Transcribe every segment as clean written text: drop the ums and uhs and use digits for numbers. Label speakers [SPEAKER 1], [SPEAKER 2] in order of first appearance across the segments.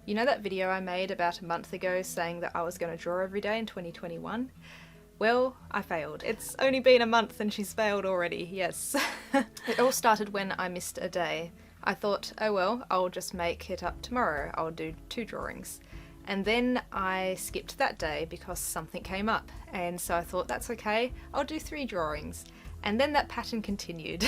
[SPEAKER 1] You know that video I made about a month ago saying that I was going to draw every day in 2021? Well, I failed. It's only been a month and she's failed already, yes. It all started when I missed a day. I thought, oh well, I'll just make it up tomorrow. I'll do 2 drawings. And then I skipped that day because something came up. And so I thought, that's okay, I'll do 3 drawings. And then that pattern continued.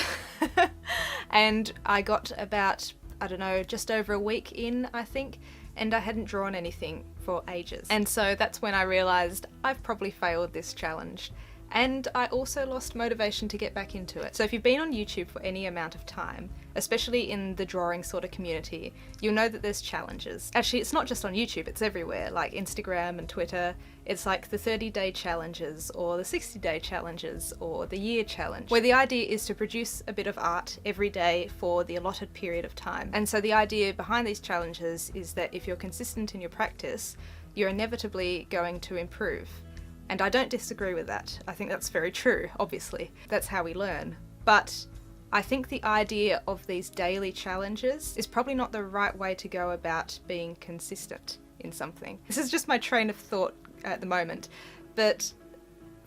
[SPEAKER 1] And I got about, I don't know, just over a week in, I think, and I hadn't drawn anything for ages. And so that's when I realised I've probably failed this challenge. And I also lost motivation to get back into it. So if you've been on YouTube for any amount of time, especially in the drawing sort of community, you'll know that there's challenges. Actually, it's not just on YouTube, it's everywhere, like Instagram and Twitter. It's like the 30-day challenges or the 60-day challenges or the year challenge, where the idea is to produce a bit of art every day for the allotted period of time. And so the idea behind these challenges is that if you're consistent in your practice, you're inevitably going to improve. And I don't disagree with that. I think that's very true, obviously. That's how we learn. But I think the idea of these daily challenges is probably not the right way to go about being consistent in something. This is just my train of thought at the moment. But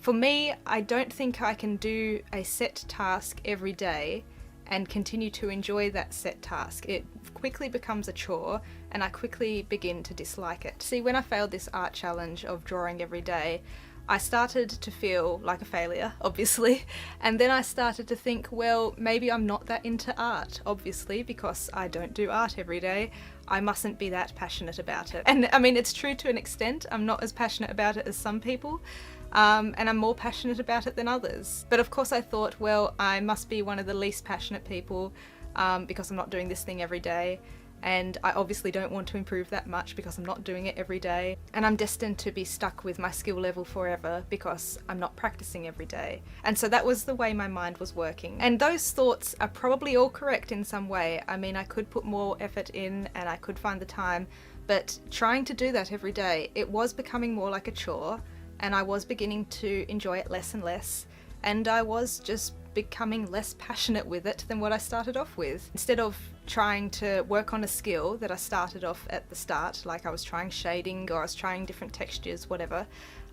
[SPEAKER 1] for me, I don't think I can do a set task every day and continue to enjoy that set task. It quickly becomes a chore and I quickly begin to dislike it. See, when I failed this art challenge of drawing every day, I started to feel like a failure, obviously, and then I started to think, well, maybe I'm not that into art, obviously, because I don't do art every day. I mustn't be that passionate about it. And I mean, it's true to an extent. I'm not as passionate about it as some people, and I'm more passionate about it than others. But of course I thought, well, I must be one of the least passionate people because I'm not doing this thing every day. And I obviously don't want to improve that much because I'm not doing it every day. And I'm destined to be stuck with my skill level forever because I'm not practicing every day. And so that was the way my mind was working. And those thoughts are probably all correct in some way. I mean, I could put more effort in and I could find the time, but trying to do that every day, it was becoming more like a chore, and I was beginning to enjoy it less and less. And I was just becoming less passionate with it than what I started off with. Instead of trying to work on a skill that I started off at the start, like I was trying shading or I was trying different textures, whatever,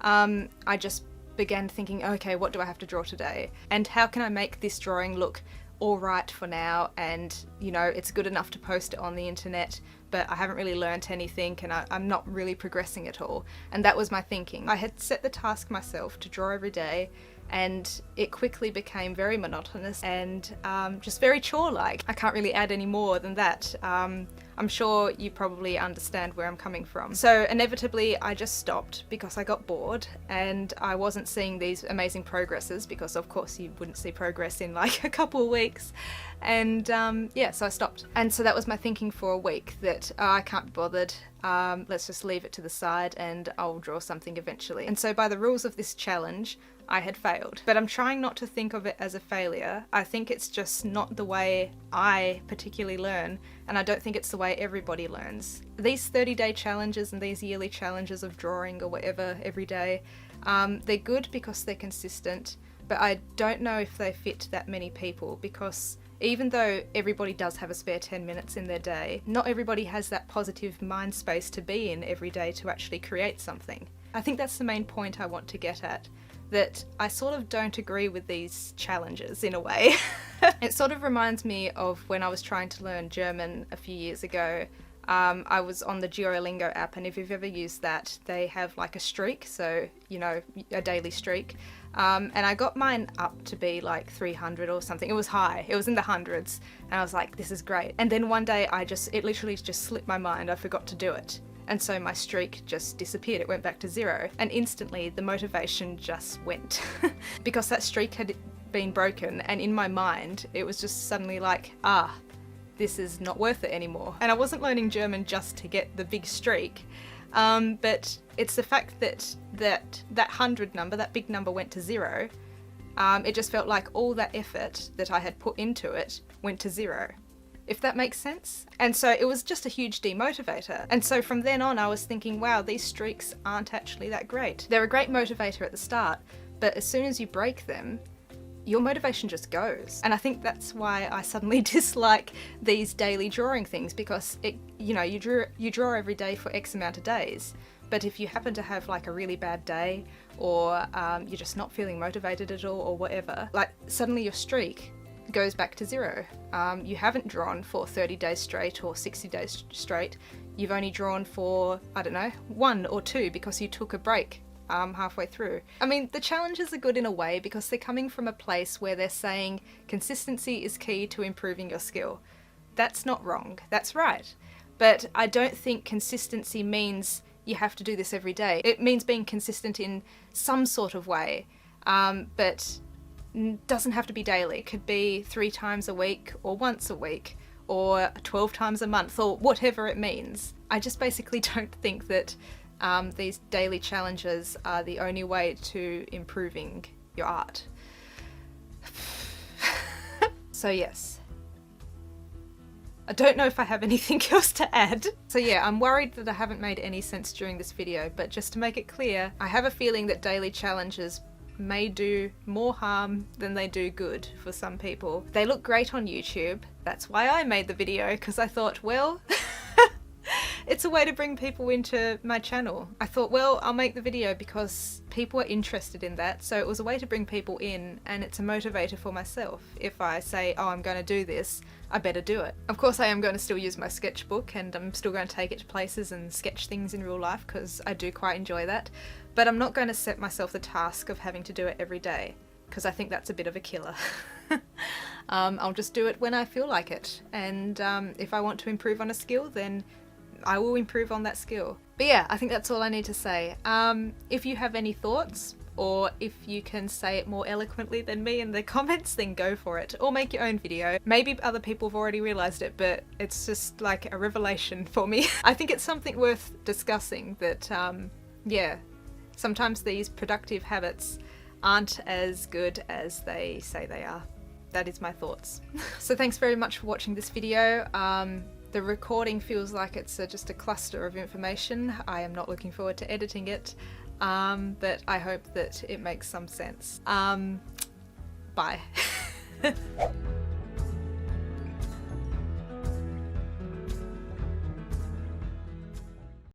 [SPEAKER 1] I just began thinking, okay, what do I have to draw today? And how can I make this drawing look all right for now? And, you know, it's good enough to post it on the internet, but I haven't really learnt anything and I'm not really progressing at all. And that was my thinking. I had set the task myself to draw every day, and it quickly became very monotonous and just very chore-like. I can't really add any more than that. I'm sure you probably understand where I'm coming from. So inevitably I just stopped because I got bored and I wasn't seeing these amazing progresses, because of course you wouldn't see progress in like a couple of weeks. And yeah, so I stopped. And so that was my thinking for a week, that I can't be bothered. Let's just leave it to the side and I'll draw something eventually. And so by the rules of this challenge, I had failed. But I'm trying not to think of it as a failure. I think it's just not the way I particularly learn, and I don't think it's the way everybody learns. These 30-day challenges and these yearly challenges of drawing or whatever every day, they're good because they're consistent, but I don't know if they fit that many people, because even though everybody does have a spare 10 minutes in their day, not everybody has that positive mind space to be in every day to actually create something. I think that's the main point I want to get at, that I sort of don't agree with these challenges in a way. It sort of reminds me of when I was trying to learn German a few years ago. I was on the Duolingo app, and if you've ever used that, they have like a streak, so, you know, a daily streak. And I got mine up to be like 300 or something. It was high, it was in the hundreds, and I was like, this is great. And then one day it literally just slipped my mind, I forgot to do it. And so my streak just disappeared, it went back to 0. And instantly the motivation just went. Because that streak had been broken, and in my mind it was just suddenly like, this is not worth it anymore. And I wasn't learning German just to get the big streak, but it's the fact that that 100 number, that big number, went to 0. It just felt like all that effort that I had put into it went to 0. If that makes sense. And so it was just a huge demotivator. And so from then on I was thinking, wow, these streaks aren't actually that great. They're a great motivator at the start, but as soon as you break them, your motivation just goes. And I think that's why I suddenly dislike these daily drawing things, because you draw every day for X amount of days. But if you happen to have like a really bad day, or you're just not feeling motivated at all, or whatever, like suddenly your streak goes back to zero. You haven't drawn for 30 days straight or 60 days straight. You've only drawn for, I don't know, 1 or 2 because you took a break halfway through. I mean, the challenges are good in a way because they're coming from a place where they're saying consistency is key to improving your skill. That's not wrong, that's right. But I don't think consistency means you have to do this every day. It means being consistent in some sort of way, but doesn't have to be daily. It could be 3 times a week or once a week or 12 times a month or whatever it means. I just basically don't think that these daily challenges are the only way to improving your art. So yes. I don't know if I have anything else to add. So yeah, I'm worried that I haven't made any sense during this video, but just to make it clear, I have a feeling that daily challenges may do more harm than they do good for some people. They look great on YouTube. That's why I made the video, because I thought, well, it's a way to bring people into my channel. I thought, well, I'll make the video because people are interested in that, so it was a way to bring people in, and it's a motivator for myself. If I say, oh, I'm going to do this, I better do it. Of course, I am going to still use my sketchbook, and I'm still going to take it to places and sketch things in real life because I do quite enjoy that, but I'm not going to set myself the task of having to do it every day because I think that's a bit of a killer. I'll just do it when I feel like it, and if I want to improve on a skill, then I will improve on that skill. But yeah, I think that's all I need to say. If you have any thoughts, or if you can say it more eloquently than me in the comments, then go for it. Or make your own video. Maybe other people have already realised it, but it's just like a revelation for me. I think it's something worth discussing, that yeah, sometimes these productive habits aren't as good as they say they are. That is my thoughts. So thanks very much for watching this video. The recording feels like it's just a cluster of information. I am not looking forward to editing it, but I hope that it makes some sense. Bye.